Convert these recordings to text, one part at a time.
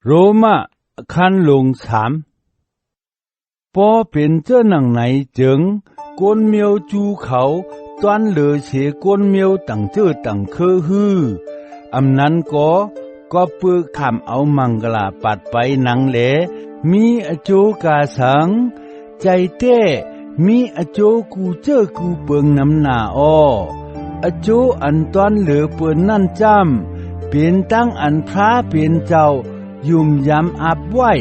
โรมาคันลงสามปอเป็นเจ้าหนังไหนจึงกวนเมียวจูเขาตวนเหลือเสกวนเมียวตั้งเจ้อตั้งเคอฮืออำนั้นก็เปื้อคำเอามังกลาปัดไปหนังแหลมีอโจกาสังใจเต้มีอโจกูเจ้อกูเปิงน้ำหน้าอ้ออโจอันตวนเหลือเปิ้นนั่นจำเป็นตั้งอันพระเป็นเจ้ายุ่มยำอับไว้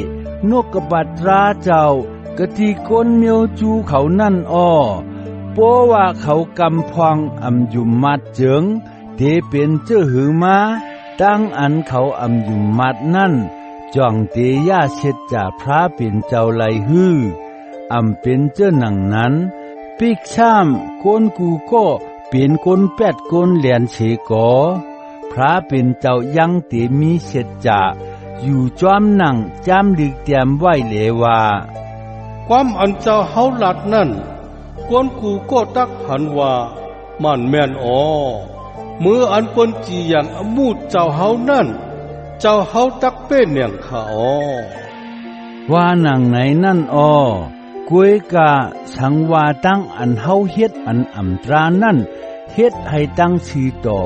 นกกบัตราเจ้ากะทิก้นเมียวจูเขานั่นอ้อเพราะว่าเขากำพองอำยุมมัดเจิงเทเป็นเจ้าหือมาตั้งอันเขาอำยุมมัดนั่นจ่องเตย่าเสร็จจากพระเป็นเจ้าไลฮืออำเป็นเจ้าหนังนั้นปิกช่ำก้นกูก็เป็นก้นแปดก้นเหลียนเฉกอพระเป็นเจ้ายังเตมีเสร็จจากอยู่จอมหนังจำลึกเตรียมไว้เลว่าความอันเจ้าเฮาหลัดนั่นกวนกูก็ตักหันว่ามันแม่นอ้อมืออันเปิ้นจีอย่างอมูดเจ้าเฮานั่นเจ้าเฮาตักเป็นอย่างข้าอ้อว่าหนังไหนนั่นอ้อกวยกะสังว่าตั้งอันเฮาเฮ็ดอันอำตรานั่นเฮ็ดให้ตั้งชื่อต่อ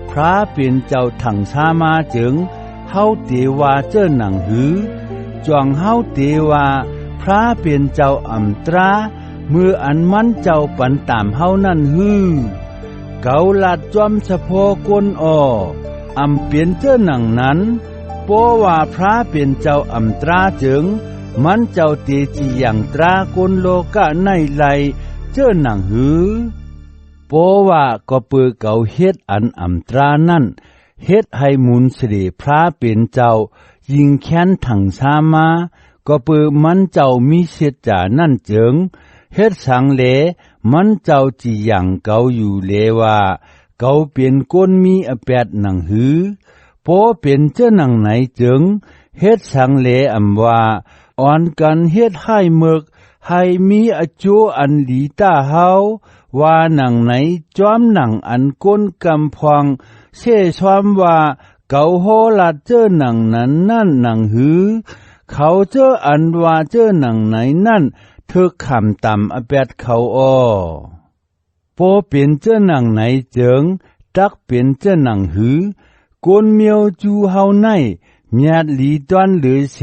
พระเป็นเจ้าถังสามาจึงเฮาเตว่าเจ้าหนังหือจวงเฮาเตว่าพระเป็นเจ้าอำตราเมื่ออันมันเจ้าปันตามเฮานั่นฮือเกาลัดจอมเฉพาะกนอ้ออำเปลี่ยนเจ้าหนังนั้นเพราะว่าพระเป็นเจ้าอำตราจึงมันเจ้าเตจีอย่างตรากนโลกะในไหลเจ้าหนังหือเพราะว่าก็เปือเก่าเฮ็ดอันอำตรานั่นเฮ็ดให้หมุนเสด็จพระเป็นเจ้ายิงแค้นถังสามาก็เปือมันเจ้ามีเสร็จจานั่นเจิงเฮ็ดสังเลมันเจ้าจีอย่างเก่าอยู่เลว่าเก่าเป็นก้นมีอแปดหนังหือพอเป็นเจ้าหนังไหนเจิงเฮ็ดสังเลอำว่าอ่อนกันเฮ็ดให้เมึกให้มีอจูอันหลีตาเฮาว่าหนังไหนจอมหนังอันก้นกำพองเช่ชวามว่าเก่าโหลัดเจ้าหนังนั้นนั่นหนังหือเขาเจ้าอันว่าเจ้าหนังไหนนั่นเธอคำต่ำอแปดเขาอ้อพอเป็นเจ้าหนังไหนเจิงตักเป็นเจ้าหนังหือกนเมียวจูเฮาในเมียดหลีตวนเหลือเส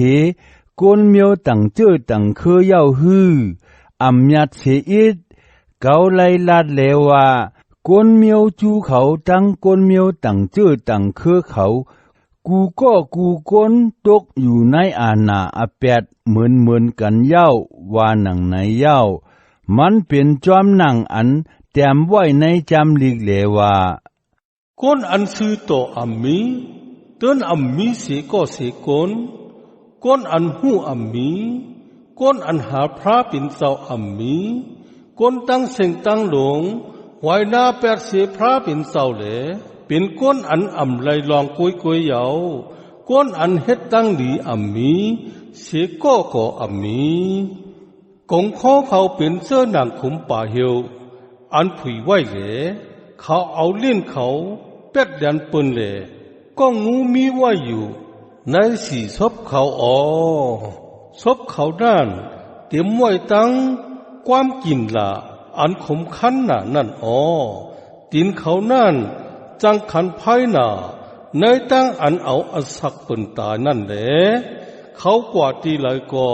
กนเมียวตั้งเจ้อตั้งเคยเย้าฮืออำยัดเสอิดเกาไลลาดเลว่ากนเมียวจูเขาตั้งกนเมียวตั้งเจ้อตั้งเคอเขากูก็กูก้นตกอยู่ในอาณาอแปดเหมือนกันเย้าว่าหนังไหนเย้ามันเป็นจอมหนังอันแต้มไว้ในจำลีกเลว่าก้นอันซื้อต่ออัมมีต้นอัมมีเสก็เสก้นอันหูอัมมีก้นอันหาพระเป็นเจ้าอัมมีก้นตั้งเสงตั้งหลงไว้หน้าแปดเสพระเป็นเจ้าเหลเป็นก้นอันอ่ำไหลลองกุยเหยาก้นอันเฮ็ดตั้งหลีอ่ำมีเสก็อ่ำมีกงข้อเขาเป็นเสื้อหนังขุมป่าเหียวอันผุยไว้เหลเขาเอาเล่นเขาเป็ดยันปืนเหลก็งูมีไว้อยู่ในสีศพเขาศพเขาด้านเตรียมไว้ตั้งความกินละอันขมขันนั่นตีนเขานั่นจังขันไพ่หนาในตั้งอันเอาอสักปืนตายนั่นแหละเขากว่าตีไหลก็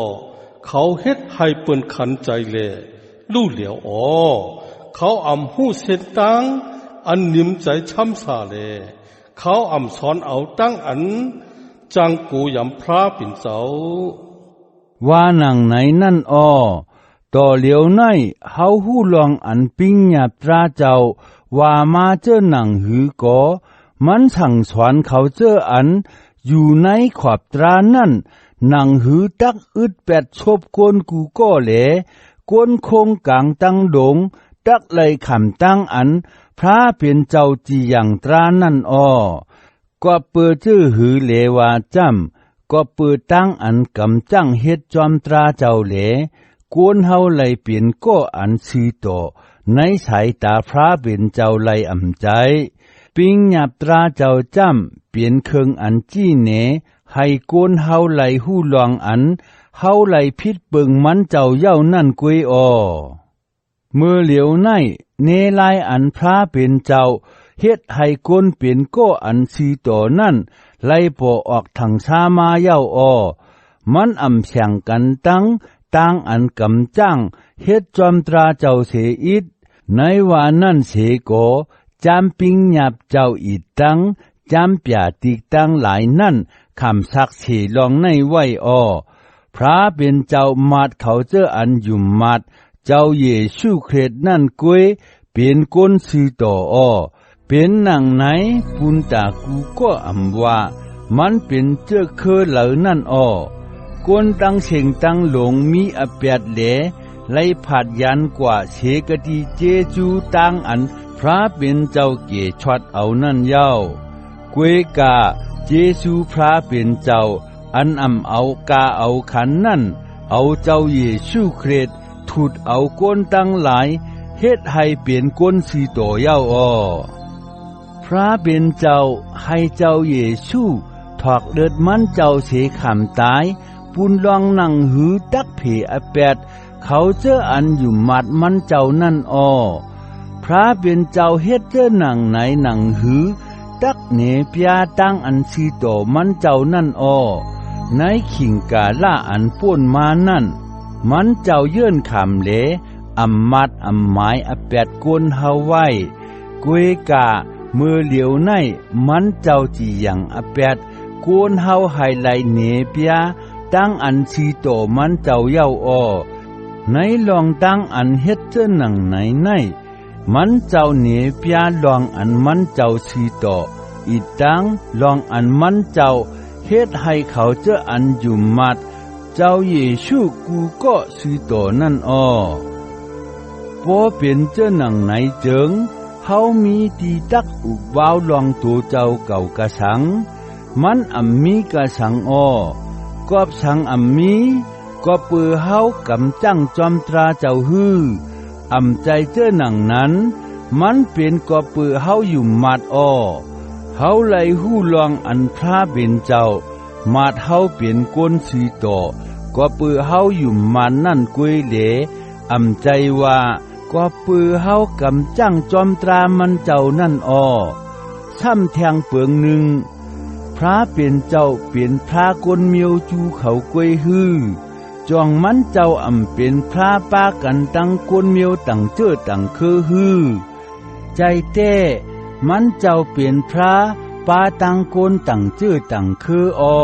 เขาเฮ็ดให้ปืนขันใจแลลู่เหลียวเขาอ่ำหู้เส้นตั้งอันนิ่มใจช้ำสาแลเขาอ่ำสอนเอาตั้งอันจังกูยำพระเป็นเจ้าว่าหนังไหนนั่นต่อเหลียวในเฮาหู้ลองอันปิ้งหยาบตราเจ้าว่ามาเจ้าหนังหือก็มันสั่งสอนเขาเจ้าอันอยู่ในขอบตรานั่นหนังหือตักอึดแปดชบกวนกูก็แหลกวนคงกลางตั้งดงตักเลยขำตั้งอันพระเป็นเจ้าจีอย่างตรานั่นก็เปิดชื่อหือเลว่าจำก็เปิดตั้งอันกำจังเฮ็ดจอมตราเจ้าเหลกวนเฮาเลยเปลี่ยนก็อันชื่อต่อในสายตาพระเป็นเจ้าไลอำใจปิงหยับตราเจ้าจำเปลี่ยนเครื่องอันจี้เน ให้โกนเฮาไหลหู้ลองอันเฮาไหลพิษเปิงมันเจ้าเย้านั่นกวยออเมื่อเหลียวในเนลายอันพระเป็นเจ้าเฮ็ดให้ก้นเป็นก้อันสีต่อนั่นไล่ปอออกทางชามาเย้าออมันอำเสียงกันตั้งต่างอันกำจ้างเฮ็ดจอมตราเจ้าเสอิดในว่านั่นเสโกจำปิงหยับเจ้าอีดตั้งจำป่าติกตั้งหลายนั่นคำสักเสลองในไว้ออพระเป็นเจ้ามาดเขาเจออันยุ่มมาดเจ้าเยซูคริสต์นั่นกวยเป็นก้นสีต่อออเป็นหนังไหนปุนตากูก็อำว่ามันเป็นเจ้าเคอเหล่านั่นอ้อกวนตั้งเสียงตั้งหลงมีอเปียดแหลไล่ผัดยันกว่าเสกติเจจูตั้งอันพระเป็นเจ้าเกชดเอานั่นเย้ากวยกาเจซูพระเป็นเจ้าอันเอากาเอาขันนั่นเอาเจ้าเยซูคริสต์ถูดเอาก้นตั้งหลายเฮ็ดให้เป็นก้นสีโตเย้าอ้อพระเป็นเจ้าให้เจ้าเยซูถอกเดิดมันเจ้าเสขำตายปุนลองนั่งหือตักเพอแปดเขาเจออันอยู่มัดมันเจ้านั่นอ้อพระเป็นเจ้าเฮ็ดเจอหนังไหนหนังหือตักเนปยาตั้งอันสีโตมันเจ้านั่นอ้อในขิงกาล่าอันป่วนมานั่นมันเจ้าเยื่นขำเหลอำมัดอำหมายอแปดกวนเฮาไว้กวยกาเมื่อเหลียวในมันเจ้าจีอย่างอแปดกวนเฮาไฮไลเนปยาตั้งอันสีโตมันเจ้าเย้าอ้อในลองตั้งอันเฮ็ดเจอหนังไหนในมันเจ้าเนปยาลองอันมันเจ้าสีโตอีตั้งลองอันมันเจ้าเฮ็ดให้เขาเจออันอยู่มัดเจ้าเยซูกูก็สีโตนั่นอ้อพอเป็นเจ้าหนังไหนเจิงเฮามีตีตักอุบวาวลองตัวเจ้าเก่ากะสังมันมีกะสังอ้อกอบสังมีก็เปือเฮากำจังจอมตราเจ้าฮื้อใจเจ้าหนังนั้นมันเป็นก็เปือเฮาอยู่มัดอ้อเฮาไหลหู้ลองอันพระเป็นเจ้ามาดเฮาเปลี่ยนก้นสีต่อก็เปือเฮาอยู่มันนั่นกวยเหลใจว่าก็เปือเฮากำจังจอมตรามันเจ้านั่นอ้อซ้ำแทงเปิงหนึ่งพระเป็นเจ้าเป็นพระก้นเมียวจูเขากวยฮื้อจองมันเจ้าเป็นพระป้ากันตั้งก้นเมียวตั้งเจ้อตั้งคือฮื้อใจแต้มันเจ้าเป็นพระป้าตั้งก้นตั้งเจ้อตั้งคืออ้อ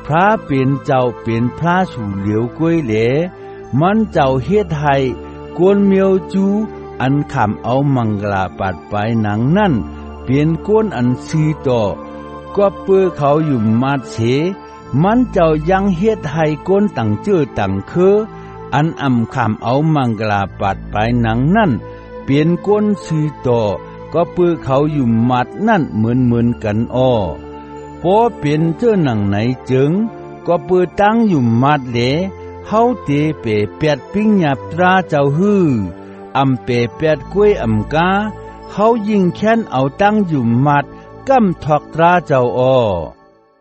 พระเป็นเจ้าเป็นพระสู่เหลียวกวยเหลมันเจ้าเฮ็ดให้กวนเมียวจูอันขำเอามังกลาปัดไปหนังนั่นเปลี่ยนก้นอันสีต่อก็เปื้อเขาอยู่มาดเสมันเจ้ายังเฮ็ดให้ก้นตั้งเจ้อตั้งคืออันขำเอามังกลาปัดไปหนังนั่นเปลี่ยนก้นสีต่อก็เปื้อเขาอยู่มัดนั่นเหมือนกันอ้อพอเป็นเจ้าหนังไหนจึงก็เปื้อตั้งอยู่มัดเหลเฮาเตเปแปดปิ้งหยับตราเจ้าฮื้อเปแปดกล้วยกาเฮายิ่งแค้นเอาตั้งอยู่มัดกำถอกตราเจ้าอ้อ